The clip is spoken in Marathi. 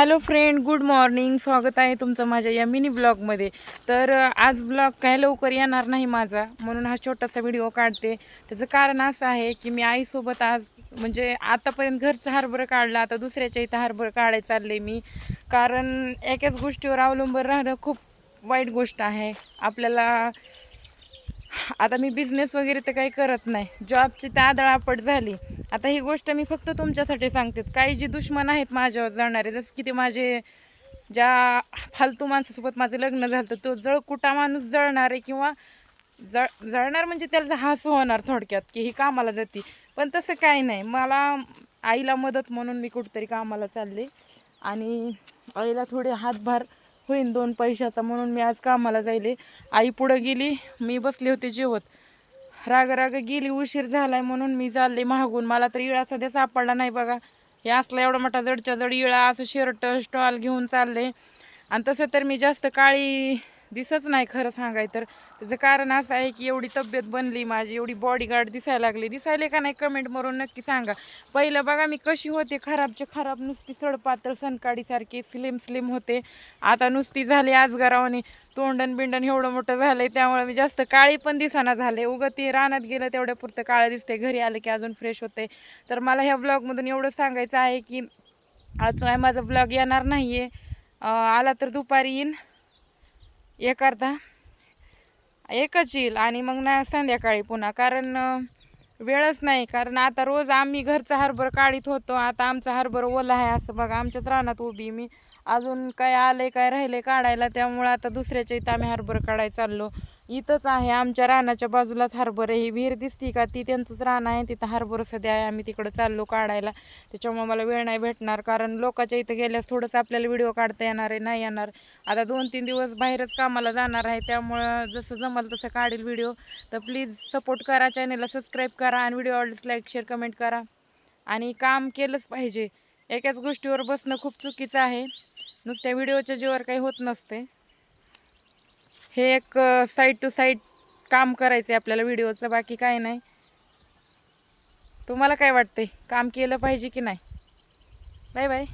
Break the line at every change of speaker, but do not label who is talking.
Hello friend, good morning. स्वागत आहे तुमचं माझ्या या मिनी ब्लॉगमध्ये. तर आज ब्लॉग काय लवकर येणार नाही माझा, म्हणून हा छोटासा व्हिडिओ काढते. त्याचं कारण असं आहे की मी आईसोबत आज म्हणजे आतापर्यंत घरचं हरभरं काढलं, आता दुसऱ्याच्या इथं हरभरं काढायला चालले मी. कारण एकाच गोष्टीवर अवलंबून राहणं खूप वाईट गोष्ट आहे आपल्याला. आता मी बिझनेस वगैरे तर काही करत नाही, जॉबची आदळआपट झाली. आता ही गोष्ट मी फक्त तुमच्यासाठी सांगते. काही जी दुश्मन आहेत माझ्यावर जाणारे, जसं की ते माझे ज्या फालतू माणसासोबत माझं लग्न झालं, तो जळकुटा माणूस जळणार आहे किंवा जळणार म्हणजे त्याला हसू होणार थोडक्यात की ही कामाला जाते. पण तसं काही नाही. मला आईला मदत म्हणून मी कुठंतरी कामाला चालले आणि आईला थोडे हातभार होईन 2 पैशाचा, म्हणून मी आज कामाला जायले. आई पुढं गेली, मी बसले होते जेवत. राग गेली, उशीर झालाय म्हणून मी चालले मागून. मला तर इळा सध्या सापडला नाही बघा. हे असला एवढा मोठा जडच्या जड इळा असं शर्ट स्टॉल घेऊन चालले. आणि तसं तर मी जास्त काळी दिसत नाही खरं सांगायचं तर. त्याचं कारण असं आहे की एवढी तब्येत बनली माझी, एवढी बॉडीगार्ड दिसायला लागली. दिसायले का नाही कमेंट मारून नक्की सांगा. पहिलं बघा मी कशी होते, खराबचे खराब, नुसती सडपातळ सनकाडीसारखी स्लिम होते. आता नुसती झाली आजगरावानी, तोंडण बिंडण एवढं मोठं झालंय. त्यामुळे मी जास्त काळी पण दिसाना झाले. उगं ती रानात गेलं तेवढ्या पुरतं काळं दिसते, घरी आलं की अजून फ्रेश होते. तर मला ह्या ब्लॉगमधून एवढं सांगायचं आहे की आज काय माझा ब्लॉग येणार नाही आहे. आला तर दुपारी येईन, एकच येईल आणि मग ना संध्याकाळी पुन्हा. कारण वेळच नाही. कारण आता रोज आम्ही घरचं हरभरं काढीत होतो. आता आमचं हरभरं ओलं आहे असं बघा, आमच्याच रानात उभी मी. अजून काय आले काय राहिले काढायला, त्यामुळं आता दुसऱ्याच्या इथं आम्ही हरभरं काढायला चाललो. इथंच आहे आमच्या रानाच्या बाजूलाच हरभरं. ही विहीर दिसती का, ती त्यांचंच रान आहे. तिथं हरभरं सध्या आहे, आम्ही तिकडं चाललो काढायला. त्याच्यामुळे मला वेळ नाही भेटणार. कारण लोकांच्या इथं गेल्यास थोडंसं आपल्याला व्हिडिओ काढता येणार आहे, नाही येणार. आता 2-3 दिवस बाहेरच कामाला जाणार आहे, त्यामुळं जसं जमल तसं काढेल व्हिडिओ. तर प्लीज सपोर्ट करा, चॅनलला सबस्क्राईब करा आणि व्हिडिओ आवडल्यास लाईक शेअर कमेंट करा. आणि काम केलंच पाहिजे. एकाच गोष्टीवर बसणं खूप चुकीचं आहे. नुसत्या व्हिडिओच्या जीवावर काही होत नसते. हे एक साईड टू साईड काम करायचं आहे आपल्याला व्हिडिओचं, बाकी काय नाही. तुम्हाला काय वाटतंय, काम केलं पाहिजे की नाही? Bye bye.